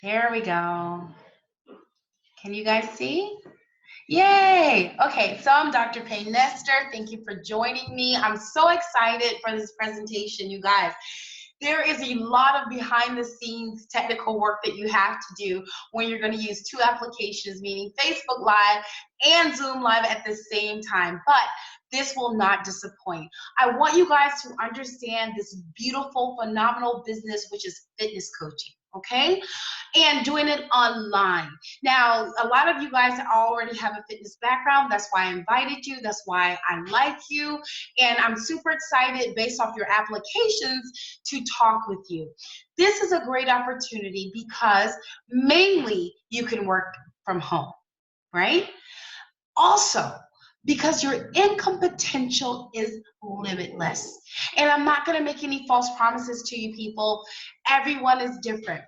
There we go. Can you guys see? Yay! Okay, so I'm Dr. PayneFitness. Thank you for joining me. I'm so excited for this presentation, you guys. There is a lot of behind the scenes technical work that you have to do when you're going to use two applications, meaning Facebook Live and Zoom Live at the same time. But this will not disappoint. I want you guys to understand this beautiful, phenomenal business, which is fitness coaching. Okay, and doing it online. Now, a lot of you guys already have a fitness background. That's why I invited you. That's why I like you. And I'm super excited based off your applications to talk with you. This is a great opportunity because mainly you can work from home, right? Also, because your income potential is limitless. And I'm not going to make any false promises to you people. Everyone is different.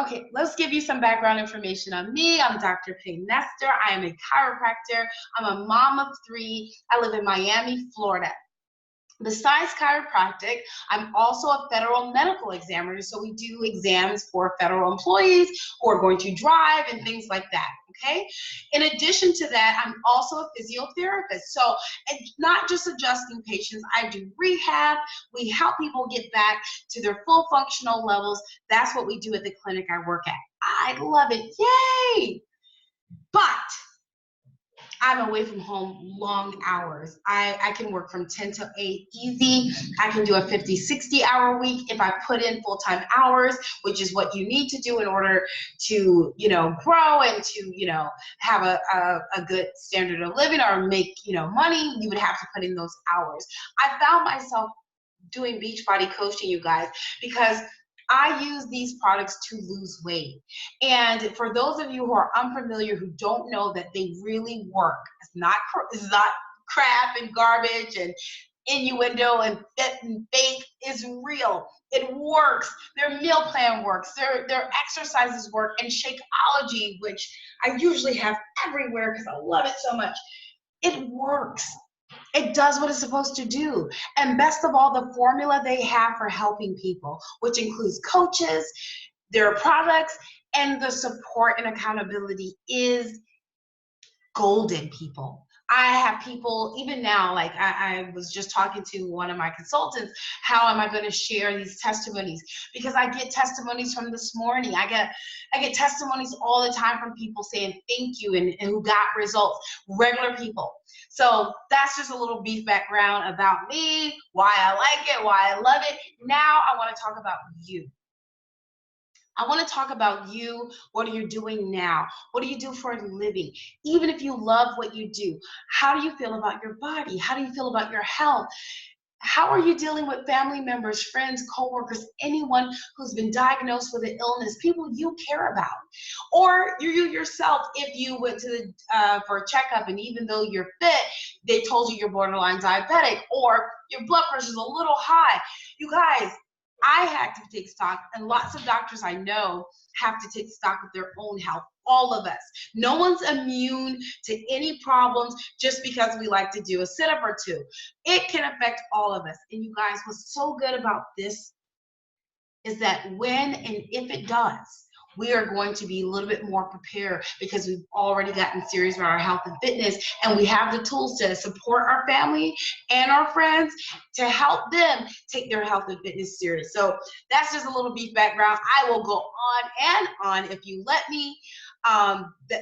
Okay, let's give you some background information on me. I'm Dr. PayneFitness. I am a chiropractor. I'm a mom of 3. I live in Miami, Florida. Besides chiropractic, I'm also a federal medical examiner, so we do exams for federal employees who are going to drive and things like that, okay? In addition to that, I'm also a physiotherapist, so not just adjusting patients, I do rehab. We help people get back to their full functional levels. That's what we do at the clinic I work at. I love it, yay! But I'm away from home long hours. I can work from 10 to 8 easy. I can do a 50, 60-hour week if I put in full-time hours, which is what you need to do in order to, grow and to, have a good standard of living or make, money. You would have to put in those hours. I found myself doing Beachbody coaching, you guys, because I use these products to lose weight. And for those of you who are unfamiliar, who don't know that they really work, it's not crap and garbage and innuendo and fit and fake, is real. It works. Their meal plan works. Their exercises work. And Shakeology, which I usually have everywhere because I love it so much, it works. It does what it's supposed to do. And best of all, the formula they have for helping people, which includes coaches, their products, and the support and accountability is golden, people. I have people, even now, like I was just talking to one of my consultants, how am I going to share these testimonies? Because I get testimonies from this morning. I get testimonies all the time from people saying thank you and who got results, regular people. So that's just a little brief background about me, why I like it, why I love it. Now I want to talk about you. I want to talk about you. What are you doing now? What do you do for a living? Even if you love what you do, how do you feel about your body? How do you feel about your health? How are you dealing with family members, friends, coworkers, anyone who's been diagnosed with an illness, people you care about? Or you yourself, if you went to for a checkup and even though you're fit, they told you you're borderline diabetic or your blood pressure is a little high. You guys, I had to take stock, and lots of doctors I know have to take stock of their own health. All of us. No one's immune to any problems just because we like to do a sit-up or two. It can affect all of us. And you guys, what's so good about this is that when and if it does, we are going to be a little bit more prepared because we've already gotten serious about our health and fitness, and we have the tools to support our family and our friends to help them take their health and fitness serious. So that's just a little brief background. I will go on and on if you let me,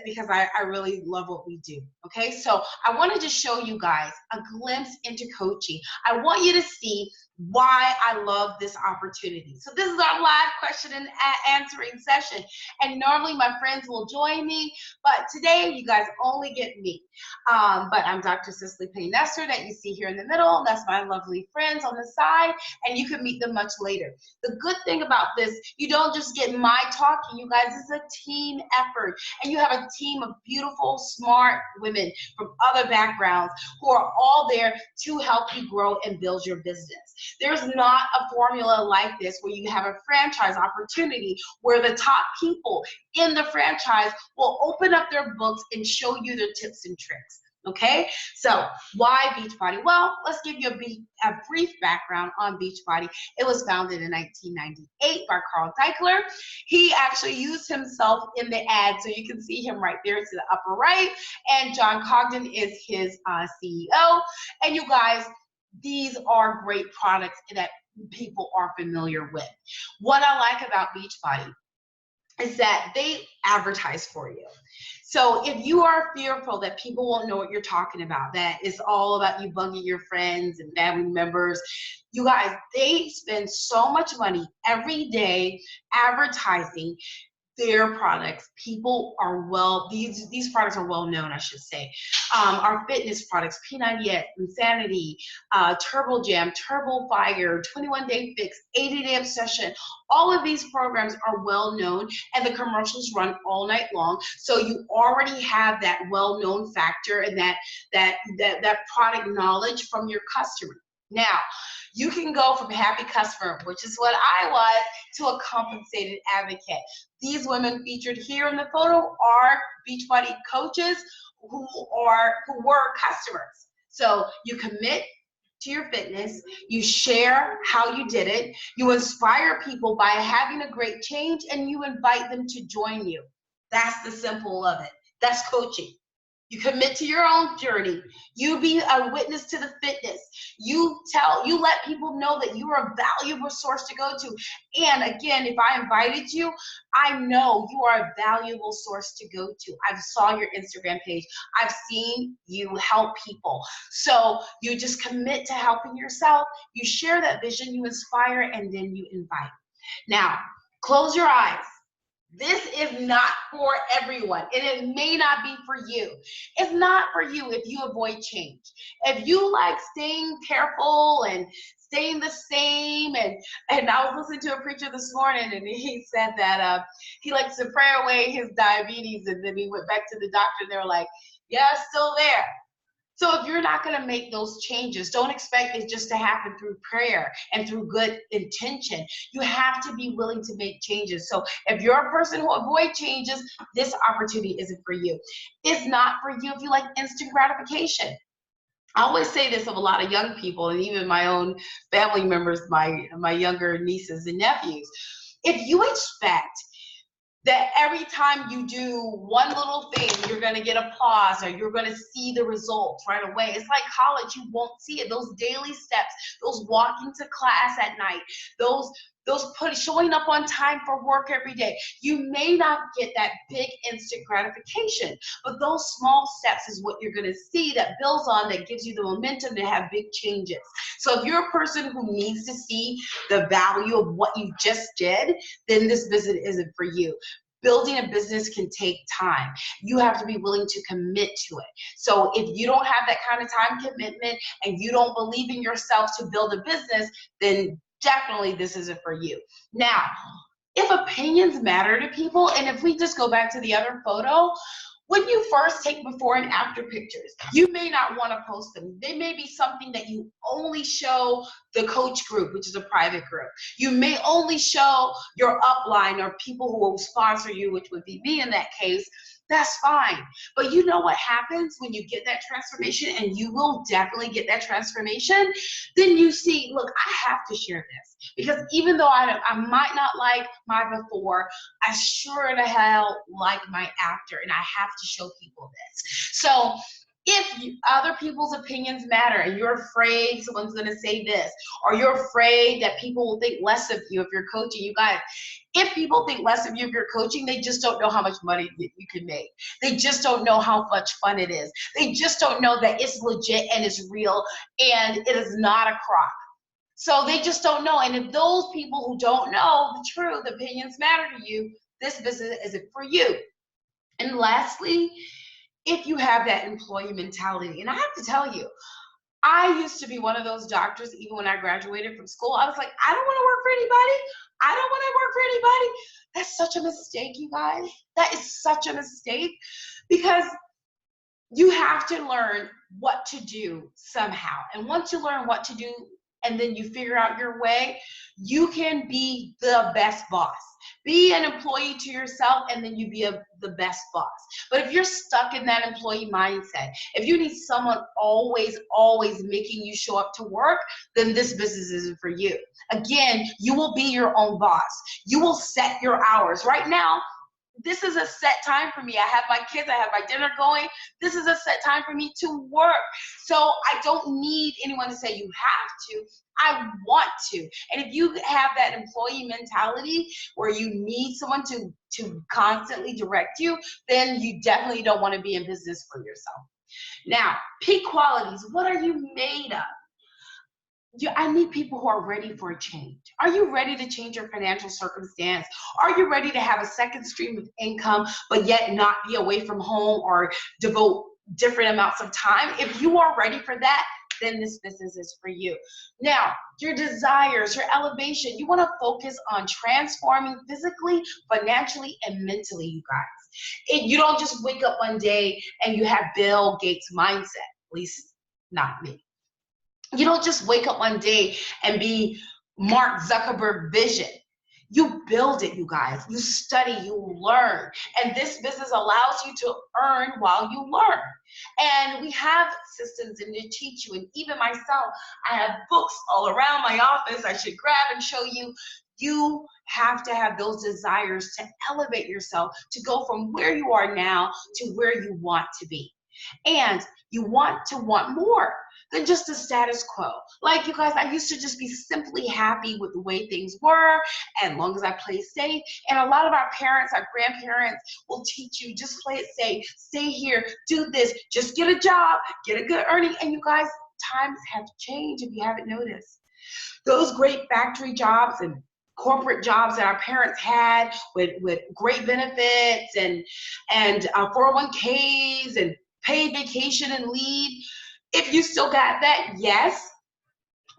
because I really love what we do. Okay, so I wanted to show you guys a glimpse into coaching. I want you to see why I love this opportunity. So this is our live question and answering session. And normally my friends will join me, but today you guys only get me. But I'm Dr. Cicely PayneFitness that you see here in the middle. That's my lovely friends on the side, and you can meet them much later. The good thing about this, you don't just get my talking, you guys, it's a team effort. And you have a team of beautiful, smart women from other backgrounds who are all there to help you grow and build your business. There's not a formula like this where you have a franchise opportunity where the top people in the franchise will open up their books and show you their tips and tricks. Okay, so why Beachbody? Well, let's give you a brief background on Beachbody. It was founded in 1998 by Carl Deichler. He actually used himself in the ad, so you can see him right there to the upper right. And John Cogden is his CEO. And you guys, these are great products that people are familiar with. What I like about Beachbody is that they advertise for you. So if you are fearful that people won't know what you're talking about, that it's all about you bugging your friends and family members, you guys, they spend so much money every day advertising their products. People are these products are well known, I should say. Our fitness products, P90X, Insanity, Turbo Jam, Turbo Fire, 21-Day Fix, 80-Day Obsession. All of these programs are well known, and the commercials run all night long. So you already have that well-known factor and that product knowledge from your customer. Now, you can go from a happy customer, which is what I was, to a compensated advocate. These women featured here in the photo are Beachbody coaches who were customers. So you commit to your fitness, you share how you did it, you inspire people by having a great change, and you invite them to join you. That's the simple of it. That's coaching. You commit to your own journey. You be a witness to the fitness. You let people know that you are a valuable source to go to. And again, if I invited you, I know you are a valuable source to go to. I saw your Instagram page. I've seen you help people. So you just commit to helping yourself. You share that vision, you inspire, and then you invite. Now, close your eyes. This is not for everyone, and it may not be for you. It's not for you if you avoid change. If you like staying careful and staying the same, and I was listening to a preacher this morning, and he said that he likes to pray away his diabetes, and then he went back to the doctor, and they were like, yeah, it's still there. So if you're not going to make those changes, don't expect it just to happen through prayer and through good intention. You have to be willing to make changes. So if you're a person who avoids changes, this opportunity isn't for you. It's not for you if you like instant gratification. I always say this of a lot of young people, and even my own family members, my younger nieces and nephews. If you expect that every time you do one little thing, you're going to get applause or you're going to see the results right away. It's like college, you won't see it. Those daily steps, those walking to class at night, those showing up on time for work every day. You may not get that big instant gratification, but those small steps is what you're going to see that builds on, that gives you the momentum to have big changes. So if you're a person who needs to see the value of what you just did, then this visit isn't for you. Building a business can take time. You have to be willing to commit to it. So if you don't have that kind of time commitment and you don't believe in yourself to build a business, then definitely this isn't for you. Now, if opinions matter to people, and if we just go back to the other photo, when you first take before and after pictures, you may not want to post them. They may be something that you only show the coach group, which is a private group. You may only show your upline or people who will sponsor you, which would be me in that case. That's fine. But you know what happens when you get that transformation, and you will definitely get that transformation, then you see, look, I have to share this. Because even though I might not like my before, I sure the hell like my after, and I have to show people this. So if other people's opinions matter and you're afraid someone's going to say this, or you're afraid that people will think less of you if you're coaching, you guys, if people think less of you if you're coaching, they just don't know how much money you can make. They just don't know how much fun it is. They just don't know that it's legit and it's real and it is not a crock. So they just don't know. And if those people who don't know the truth, opinions matter to you, this business isn't for you. And lastly, if you have that employee mentality, and I have to tell you, I used to be one of those doctors, even when I graduated from school, I was like, I don't want to work for anybody. I don't want to work for anybody. That's such a mistake, you guys. That is such a mistake, because you have to learn what to do somehow. And once you learn what to do, and then you figure out your way, you can be the best boss. Be an employee to yourself, and then you be the best boss. But if you're stuck in that employee mindset, if you need someone always, always making you show up to work, then this business isn't for you. Again, you will be your own boss. You will set your hours. Right now, this is a set time for me. I have my kids, I have my dinner going. This is a set time for me to work. So I don't need anyone to say you have to. I want to. And if you have that employee mentality where you need someone to constantly direct you, then you definitely don't want to be in business for yourself. Now, peak qualities. What are you made of? I need people who are ready for a change. Are you ready to change your financial circumstance? Are you ready to have a second stream of income, but yet not be away from home or devote different amounts of time? If you are ready for that, then this business is for you. Now, your desires, your elevation, you want to focus on transforming physically, financially, and mentally, you guys. You don't just wake up one day and you have Bill Gates mindset, at least not me. You don't just wake up one day and be Mark Zuckerberg vision. You build it, you guys. You study, you learn. And this business allows you to earn while you learn. And we have systems in to teach you. And even myself, I have books all around my office I should grab and show you. You have to have those desires to elevate yourself, to go from where you are now to where you want to be. And you want to want more than just the status quo. Like, you guys, I used to just be simply happy with the way things were, and as long as I play safe. And a lot of our parents, our grandparents will teach you, just play it safe, stay here, do this, just get a job, get a good earning. And you guys, times have changed if you haven't noticed. Those great factory jobs and corporate jobs that our parents had with great benefits and 401ks and paid vacation and leave. If you still got that, yes,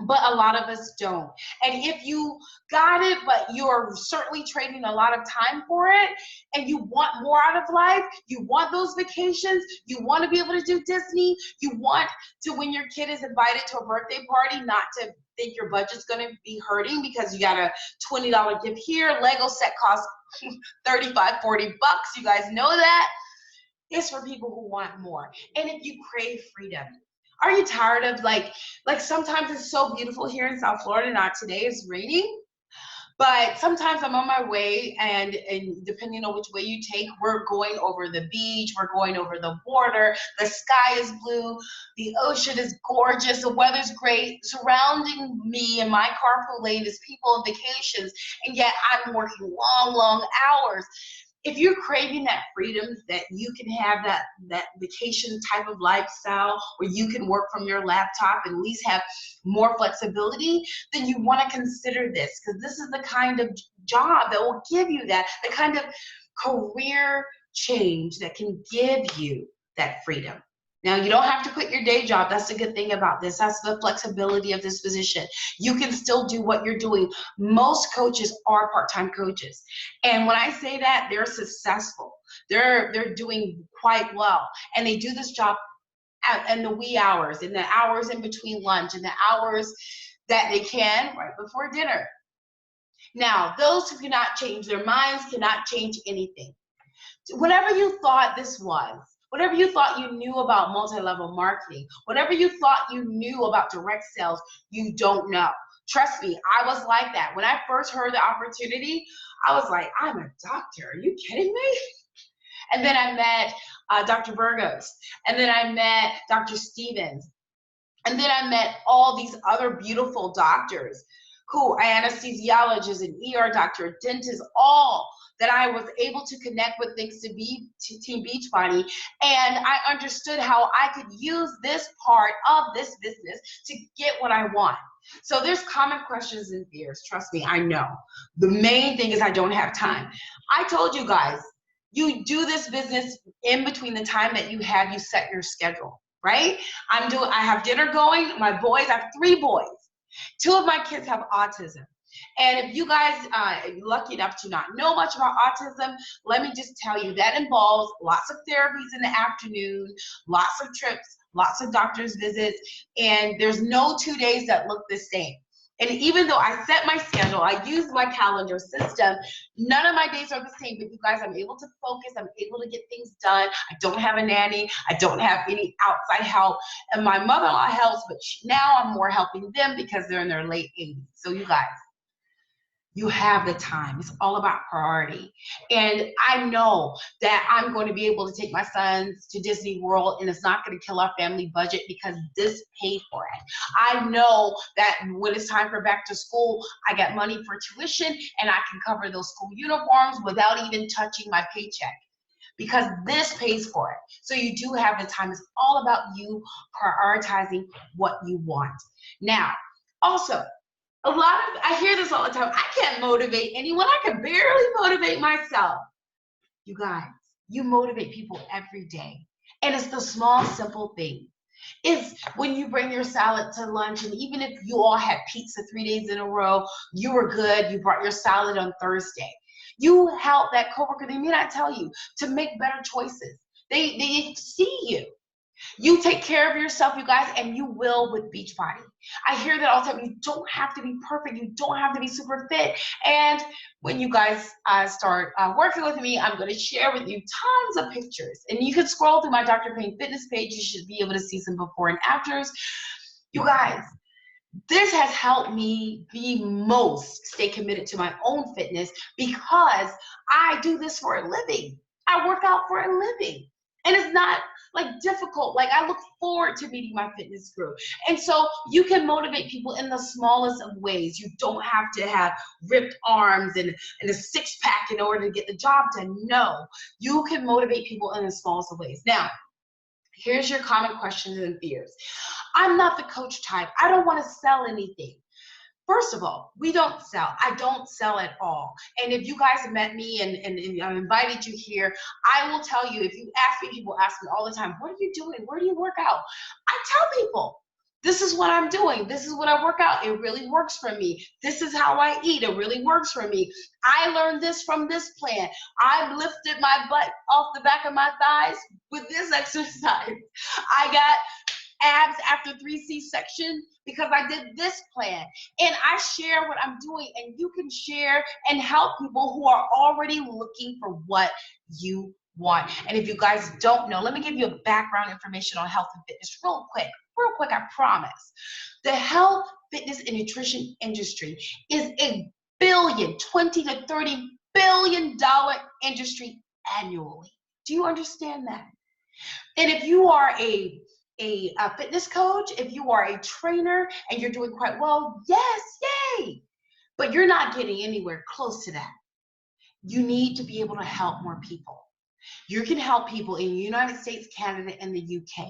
but a lot of us don't. And if you got it, but you're certainly trading a lot of time for it, and you want more out of life, you want those vacations, you want to be able to do Disney, you want to, when your kid is invited to a birthday party, not to think your budget's going to be hurting because you got a $20 gift here. Lego set costs 35, 40 bucks. You guys know that. It's for people who want more. And if you crave freedom, are you tired of like sometimes it's so beautiful here in South Florida, not today, it's raining, but sometimes I'm on my way and depending on which way you take, we're going over the beach, we're going over the water, the sky is blue, the ocean is gorgeous, the weather's great, surrounding me in my carpool lane is people on vacations, and yet I'm working long, long hours. If you're craving that freedom, that you can have that vacation type of lifestyle where you can work from your laptop and at least have more flexibility, then you want to consider this, because this is the kind of job that will give you that, the kind of career change that can give you that freedom. Now, you don't have to quit your day job. That's the good thing about this. That's the flexibility of this position. You can still do what you're doing. Most coaches are part-time coaches. And when I say that, they're successful. They're doing quite well. And they do this job in the wee hours, in the hours in between lunch, in the hours that they can right before dinner. Now, those who cannot change their minds cannot change anything. Whatever you thought this was, whatever you thought you knew about multi-level marketing, whatever you thought you knew about direct sales, you don't know. Trust me, I was like that. When I first heard the opportunity, I was like, I'm a doctor. Are you kidding me? And then I met Dr. Burgos. And then I met Dr. Stevens. And then I met all these other beautiful doctors who are anesthesiologists, an ER doctor, dentists, all that I was able to connect with thanks to Team Beachbody. And I understood how I could use this part of this business to get what I want. So there's common questions and fears. Trust me, I know. The main thing is I don't have time. I told you guys, you do this business in between the time that you set your schedule, right? I have dinner going. My boys, I have 3 boys. 2 of my kids have autism. And if you guys are lucky enough to not know much about autism, let me just tell you that involves lots of therapies in the afternoon, lots of trips, lots of doctor's visits, and there's no 2 days that look the same. And even though I set my schedule, I use my calendar system, none of my days are the same. But you guys, I'm able to focus. I'm able to get things done. I don't have a nanny. I don't have any outside help. And my mother-in-law helps, but now I'm more helping them because they're in their late 80s. So you guys, you have the time. It's all about priority. And I know that I'm going to be able to take my sons to Disney World and it's not going to kill our family budget because this paid for it. I know that when it's time for back to school, I got money for tuition and I can cover those school uniforms without even touching my paycheck, because this pays for it. So you do have the time. It's all about you prioritizing what you want. Now, also, I hear this all the time. I can't motivate anyone. I can barely motivate myself. You guys, you motivate people every day. And it's the small, simple thing. It's when you bring your salad to lunch, and even if you all had pizza 3 days in a row, you were good, you brought your salad on Thursday. You help that coworker, they may not tell you, to make better choices. They see you. You take care of yourself, you guys, and you will with Beachbody. I hear that all the time. You don't have to be perfect. You don't have to be super fit. And when you guys start working with me, I'm going to share with you tons of pictures. And you can scroll through my Dr. PayneFitness page. You should be able to see some before and afters. You guys, this has helped me the most stay committed to my own fitness because I do this for a living. I work out for a living. And it's not like difficult. Like, I look forward to meeting my fitness group. And so you can motivate people in the smallest of ways. You don't have to have ripped arms and a six-pack in order to get the job done. No, you can motivate people in the smallest of ways. Now, here's your common questions and fears. I'm not the coach type. I don't want to sell anything. First of all, we don't sell. I don't sell at all. And if you guys have met me and I invited you here, I will tell you, if you ask me, people ask me all the time, what are you doing? Where do you work out? I tell people, this is what I'm doing. This is what I work out. It really works for me. This is how I eat. It really works for me. I learned this from this plan. I lifted my butt off the back of my thighs with this exercise. I got abs after 3 C-sections because I did this plan. And I share what I'm doing, and you can share and help people who are already looking for what you want. And if you guys don't know, let me give you a background information on health and fitness real quick, I promise. The health, fitness, and nutrition industry is a $20 to $30 billion industry annually. Do you understand that? And if you are a fitness coach, if you are a trainer and you're doing quite well, yes, yay. But you're not getting anywhere close to that. You need to be able to help more people. You can help people in the United States, Canada, and the UK.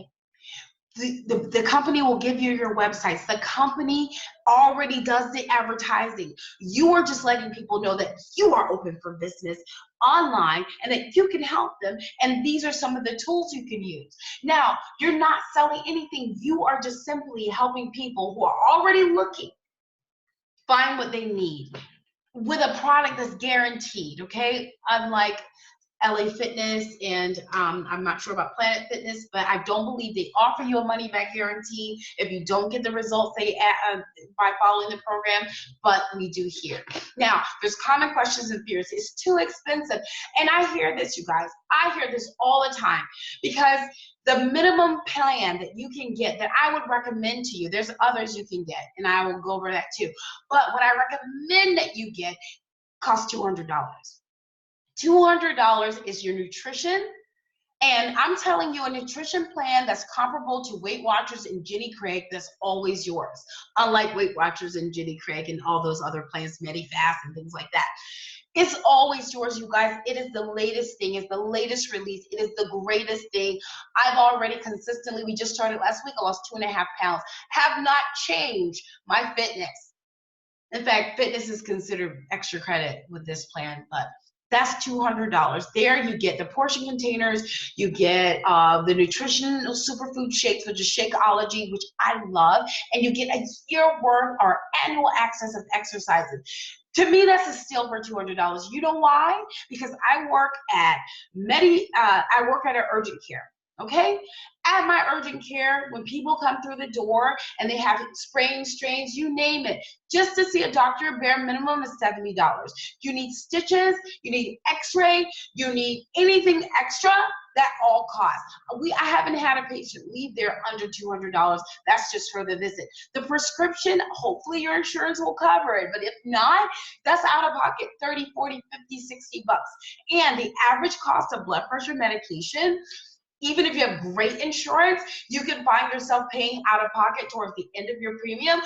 The company will give you your websites. The company already does the advertising. You are just letting people know that you are open for business online and that you can help them. And these are some of the tools you can use. Now, you're not selling anything. You are just simply helping people who are already looking find what they need with a product that's guaranteed, okay? Unlike LA Fitness and I'm not sure about Planet Fitness, but I don't believe they offer you a money back guarantee if you don't get the results by following the program, but we do here. Now, there's common questions and fears. It's too expensive. And I hear this, you guys. I hear this all the time because the minimum plan that you can get that I would recommend to you, there's others you can get, and I will go over that too. But what I recommend that you get costs $200. $200 is your nutrition, and I'm telling you a nutrition plan that's comparable to Weight Watchers and Jenny Craig, that's always yours. Unlike Weight Watchers and Jenny Craig and all those other plans, MediFast and things like that. It's always yours, you guys. It is the latest thing. It's the latest release. It is the greatest thing. I've already consistently, we just started last week, I lost 2.5 pounds. Have not changed my fitness. In fact, fitness is considered extra credit with this plan, but that's $200. There you get the portion containers, you get the nutritional superfood shakes, which is Shakeology, which I love, and you get a year worth or annual access of exercises. To me, that's a steal for $200. You know why? Because I work at an urgent care. Okay? At my urgent care, when people come through the door and they have sprains, strains, you name it, just to see a doctor, bare minimum is $70. You need stitches, you need x-ray, you need anything extra, that all costs. I haven't had a patient leave there under $200. That's just for the visit. The prescription, hopefully your insurance will cover it, but if not, that's out of pocket 30, 40, 50, 60 bucks. And the average cost of blood pressure medication, even if you have great insurance, you can find yourself paying out of pocket towards the end of your premium,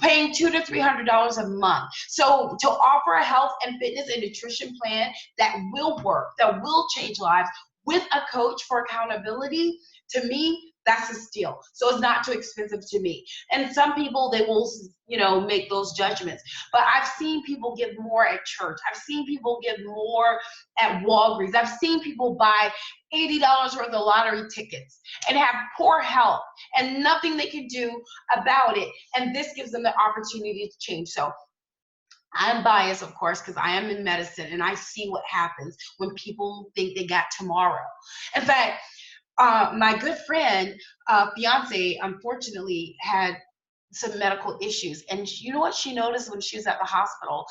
paying $200 to $300 a month. So to offer a health and fitness and nutrition plan that will work, that will change lives with a coach for accountability, to me, that's a steal. So it's not too expensive to me. And some people, they will, make those judgments. But I've seen people give more at church. I've seen people give more at Walgreens. I've seen people buy $80 worth of lottery tickets and have poor health and nothing they can do about it. And this gives them the opportunity to change. So I'm biased, of course, because I am in medicine and I see what happens when people think they got tomorrow. In fact, my good friend, fiance, unfortunately had some medical issues. And you know what she noticed when she was at the hospital?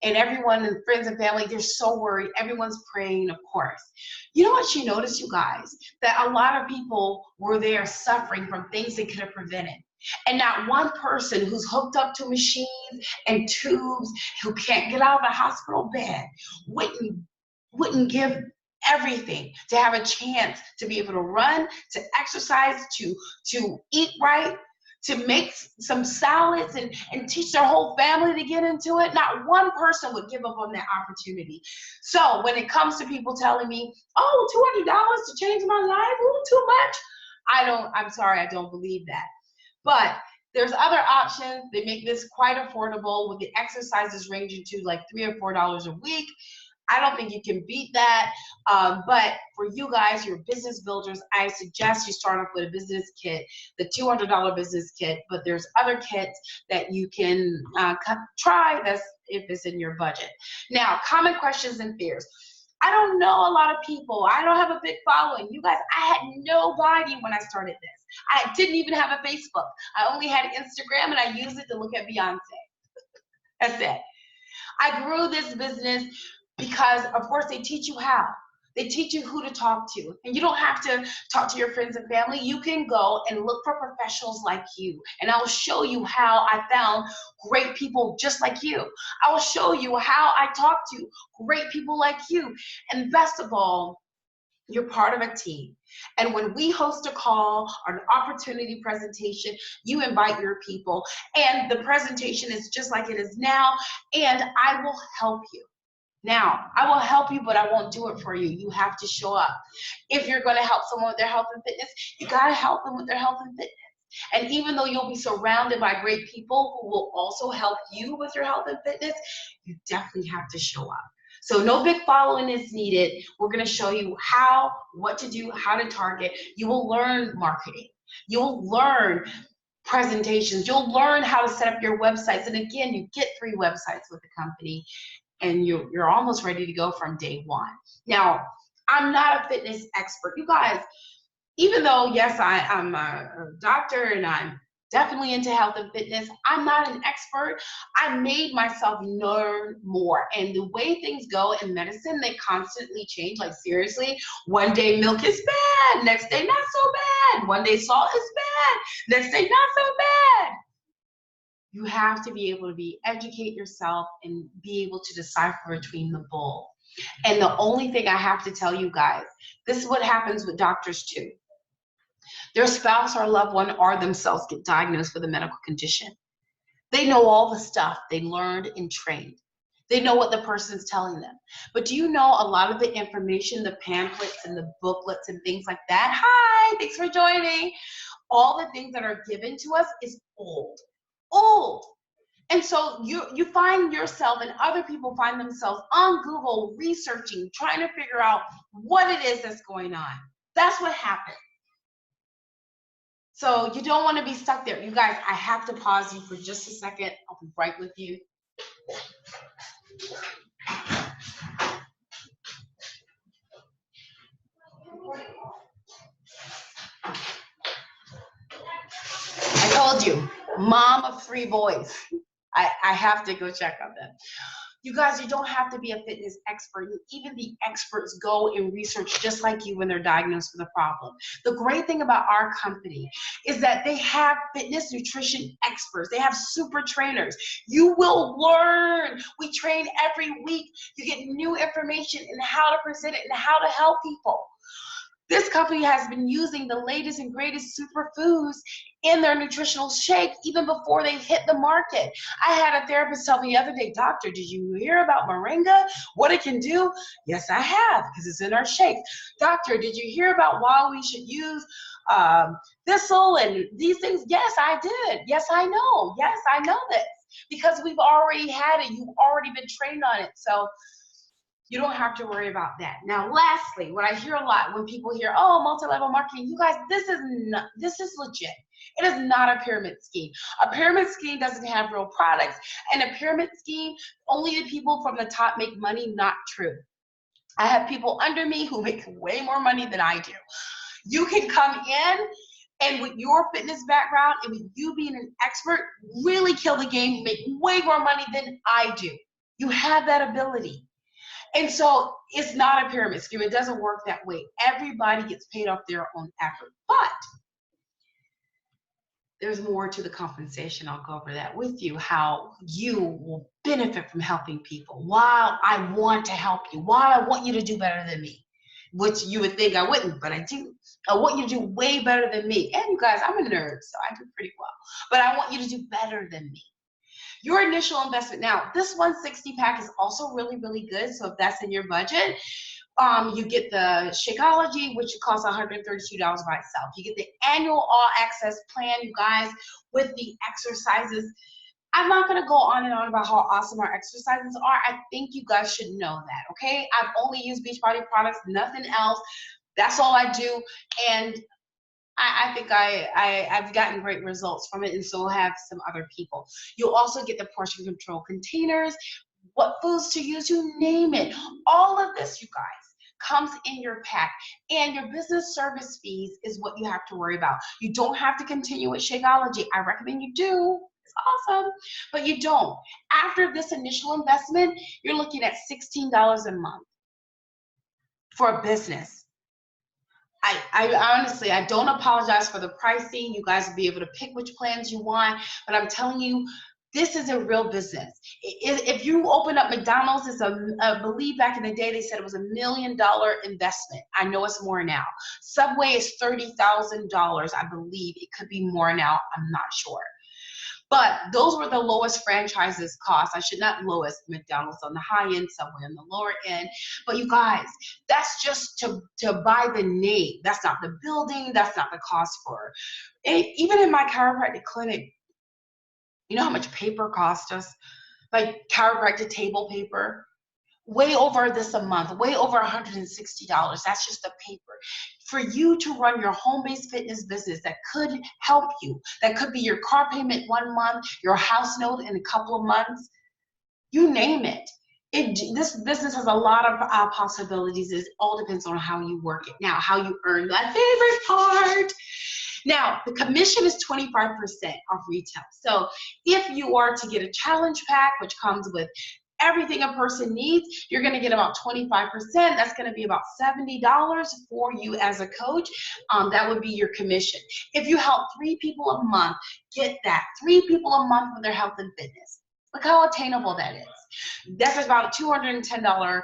And everyone and friends and family, they're so worried. Everyone's praying, of course. You know what she noticed, you guys? That a lot of people were there suffering from things they could have prevented. And not one person who's hooked up to machines and tubes, who can't get out of the hospital bed, wouldn't give everything to have a chance to be able to run, to exercise, to eat right, to make some salads and teach their whole family to get into it. Not one person would give up on that opportunity. So when it comes to people telling me, oh, $200 to change my life, ooh, too much, I'm sorry, I don't believe that. But there's other options. They make this quite affordable with the exercises ranging to like $3 or $4 a week. I don't think you can beat that. But for you guys, you're business builders, I suggest you start off with a business kit, the $200 business kit, but there's other kits that you can try this if it's in your budget. Now, common questions and fears. I don't know a lot of people. I don't have a big following. You guys, I had nobody when I started this. I didn't even have a Facebook. I only had Instagram and I used it to look at Beyonce. That's it. I grew this business because, of course, they teach you how. They teach you who to talk to. And you don't have to talk to your friends and family. You can go and look for professionals like you. And I'll show you how I found great people just like you. I will show you how I talk to great people like you. And best of all, you're part of a team. And when we host a call or an opportunity presentation, you invite your people. And the presentation is just like it is now. And I will help you. Now, I will help you, but I won't do it for you. You have to show up. If you're going to help someone with their health and fitness, you got to help them with their health and fitness. And even though you'll be surrounded by great people who will also help you with your health and fitness, you definitely have to show up. So no big following is needed. We're going to show you what to do, how to target. You will learn marketing. You'll learn presentations. You'll learn how to set up your websites. And again, you get 3 websites with the company. And you're almost ready to go from day one. Now, I'm not a fitness expert. You guys, even though, yes, I'm a doctor and I'm definitely into health and fitness, I'm not an expert. I made myself learn more. And the way things go in medicine, they constantly change. Like seriously, one day milk is bad, next day not so bad. One day salt is bad, next day not so bad. You have to be able to educate yourself and be able to decipher between the bull. And the only thing I have to tell you guys, this is what happens with doctors too. Their spouse or loved one or themselves get diagnosed with a medical condition. They know all the stuff they learned and trained. They know what the person's telling them. But do you know a lot of the information, the pamphlets and the booklets and things like that? Hi, thanks for joining. All the things that are given to us is old. And so you find yourself and other people find themselves on Google researching, trying to figure out what it is that's going on. That's what happened. So you don't want to be stuck there. You guys, I have to pause you for just a second. I'll be right with you. told you, mom of 3 boys. I have to go check on them. You guys, you don't have to be a fitness expert. Even the experts go and research just like you when they're diagnosed with a problem. The great thing about our company is that they have fitness nutrition experts. They have super trainers. You will learn. We train every week. You get new information in how to present it and how to help people. This company has been using the latest and greatest superfoods in their nutritional shake even before they hit the market. I had a therapist tell me the other day, doctor, did you hear about moringa? What it can do? Yes, I have, because it's in our shake. Doctor, did you hear about why we should use thistle and these things? Yes, I did. Yes, I know. Yes, I know this. Because we've already had it. You've already been trained on it. So you don't have to worry about that. Now, lastly, what I hear a lot when people hear, oh, multi-level marketing, you guys, this is legit. It is not a pyramid scheme. A pyramid scheme doesn't have real products, and a pyramid scheme, only the people from the top make money. Not true. I have people under me who make way more money than I do. You can come in and with your fitness background and with you being an expert, really kill the game, make way more money than I do. You have that ability. And so it's not a pyramid scheme. It doesn't work that way. Everybody gets paid off their own effort. But there's more to the compensation. I'll go over that with you, how you will benefit from helping people. Why I want to help you. Why I want you to do better than me. Which you would think I wouldn't, but I do. I want you to do way better than me. And you guys, I'm a nerd, so I do pretty well. But I want you to do better than me. Your initial investment. Now, this 160 pack is also really, really good. So if that's in your budget, you get the Shakeology, which costs $132 by itself. You get the annual all access plan, you guys, with the exercises. I'm not going to go on and on about how awesome our exercises are. I think you guys should know that, okay? I've only used Beachbody products, nothing else. That's all I do. And I think I've gotten great results from it, and so have some other people. You'll also get the portion control containers, what foods to use, you name it. All of this, you guys, comes in your pack. And your business service fees is what you have to worry about. You don't have to continue with Shakeology. I recommend you do. It's awesome, but you don't. After this initial investment, you're looking at $16 a month for a business. I honestly, I don't apologize for the pricing. You guys will be able to pick which plans you want, but I'm telling you, this is a real business. If you open up McDonald's, it's I believe back in the day they said it was $1 million investment. I know it's more now. Subway is $30,000, I believe. It could be more now. I'm not sure. But those were the lowest franchises cost. I should not lowest, McDonald's on the high end, Subway on the lower end. But you guys, that's just to buy the name. That's not the building. That's not the cost for it. Even in my chiropractic clinic, you know how much paper cost us? Like chiropractic table paper? Way over this a month, way over $160. That's just the paper. For you to run your home-based fitness business that could help you, that could be your car payment 1 month, your house note in a couple of months, you name it. This business has a lot of possibilities. It all depends on how you work it. Now, how you earn that favorite part. Now, the commission is 25% off retail. So if you are to get a challenge pack, which comes with everything a person needs, you're going to get about 25%. That's going to be about $70 for you as a coach. That would be your commission. If you help 3 people a month, get that. 3 people a month with their health and fitness. Look how attainable that is. That's about a $210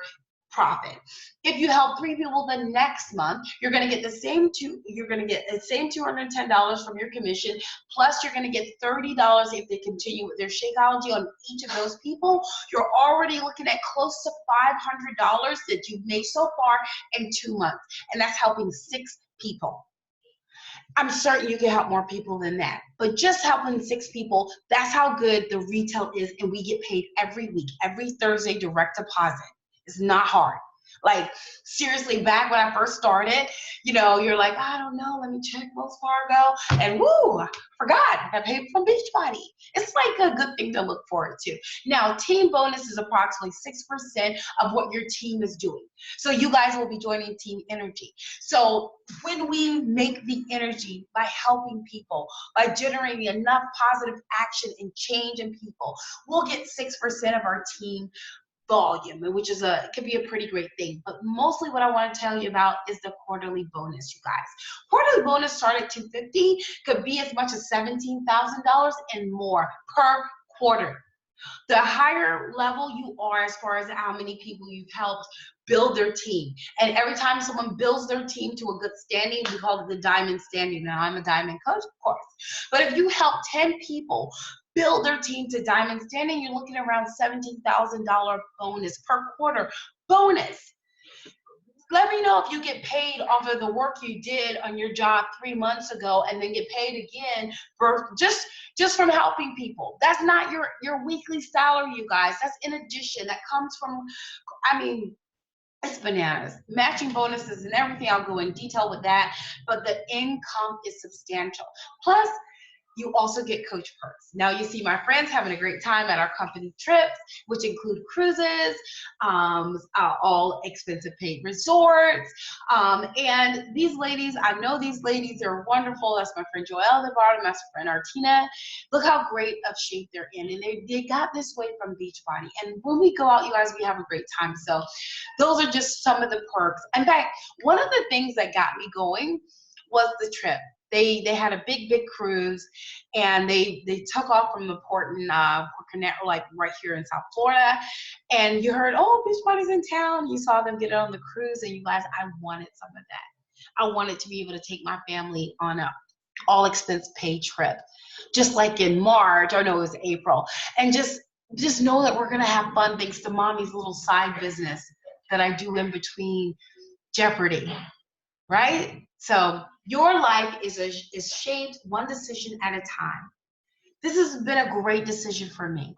profit. If you help 3 people the next month, you're going to get the same $210 from your commission, plus you're going to get $30 if they continue with their Shakeology on each of those people. You're already looking at close to $500 that you've made so far in 2 months, and that's helping 6 people. I'm certain you can help more people than that, but just helping 6 people, that's how good the retail is, and we get paid every week, every Thursday, direct deposit. It's not hard. Like, seriously, back when I first started, you know, you're like, I don't know, let me check Wells Fargo, and woo, I forgot, I paid from Beachbody. It's like a good thing to look forward to. Now, team bonus is approximately 6% of what your team is doing. So you guys will be joining Team Energy. So when we make the energy by helping people, by generating enough positive action and change in people, we'll get 6% of our team volume, which is it could be a pretty great thing. But mostly what I want to tell you about is the quarterly bonus, you guys. Quarterly bonus start at $250, could be as much as $17,000 and more per quarter. The higher level you are as far as how many people you've helped build their team. And every time someone builds their team to a good standing, we call it the diamond standing. Now, I'm a diamond coach, of course. But if you help 10 people build their team to diamond standing, you're looking around $17,000 bonus per quarter. Bonus. Let me know if you get paid off of the work you did on your job 3 months ago and then get paid again for just from helping people. That's not your weekly salary, you guys. That's in addition. That comes from, I mean, it's bananas. Matching bonuses and everything. I'll go in detail with that. But the income is substantial. Plus, you also get coach perks. Now you see my friends having a great time at our company trips, which include cruises, all expensive paid resorts. And these ladies, I know these ladies are wonderful. That's my friend Joelle the bottom, that's my friend Artina. Look how great of shape they're in. And they got this way from Beachbody. And when we go out, you guys, we have a great time. So those are just some of the perks. In fact, one of the things that got me going was the trip. They had a big cruise, and they took off from the port in like right here in South Florida. And you heard, oh, Beachbody's in town. You saw them get on the cruise, and you guys, I wanted some of that. I wanted to be able to take my family on a all expense paid trip, just like in March, or no, it was April, and just know that we're gonna have fun thanks to mommy's little side business that I do in between Jeopardy, right? So your life is shaped one decision at a time. This has been a great decision for me.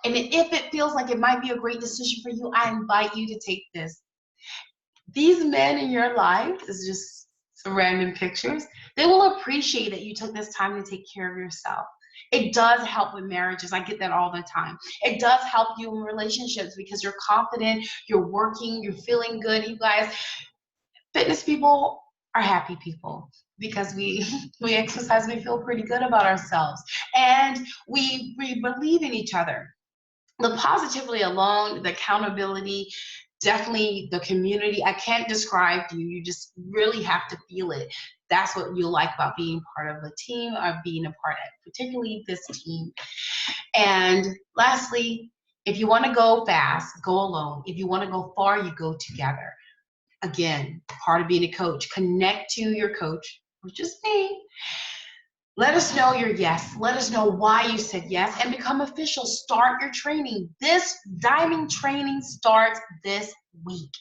And if it feels like it might be a great decision for you, I invite you to take this. These men in your life, this is just some random pictures, they will appreciate that you took this time to take care of yourself. It does help with marriages. I get that all the time. It does help you in relationships because you're confident, you're working, you're feeling good. You guys, fitness people are happy people because we exercise, we feel pretty good about ourselves, and we believe in each other. The positivity alone, the accountability, definitely the community, I can't describe to you. You just really have to feel it. That's what you like about being part of a team, or being a part of particularly this team. And lastly, if you want to go fast, go alone. If you want to go far, you go together. Again, part of being a coach, connect to your coach, which is me. Let us know your yes. Let us know why you said yes, and become official. Start your training. This Diamond training starts this week.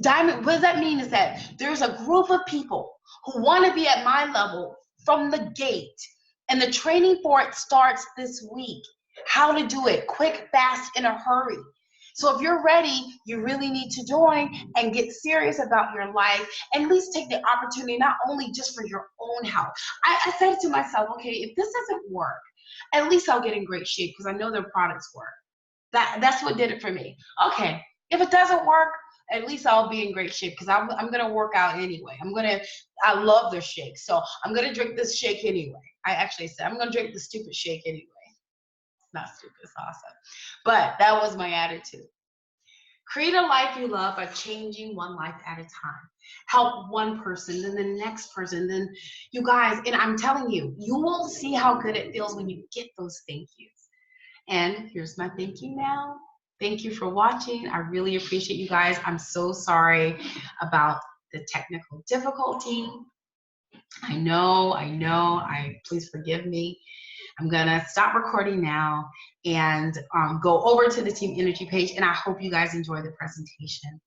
Diamond, what does that mean is that there's a group of people who want to be at my level from the gate, and the training for it starts this week. How to do it, quick, fast, in a hurry. So if you're ready, you really need to join and get serious about your life, and at least take the opportunity, not only just for your own health. I said to myself, okay, if this doesn't work, at least I'll get in great shape because I know their products work. That's what did it for me. Okay, if it doesn't work, at least I'll be in great shape because I'm going to work out anyway. I love their shake, so I'm going to drink this shake anyway. I actually said I'm going to drink the stupid shake anyway. Not stupid, it's awesome. But that was my attitude. Create a life you love by changing one life at a time. Help one person, then the next person, then you guys, and I'm telling you, you will see how good it feels when you get those thank yous. And here's my thank you now. Thank you for watching. I really appreciate you guys. I'm so sorry about the technical difficulty. I know, please forgive me. I'm gonna stop recording now and go over to the Team Energy page, and I hope you guys enjoy the presentation.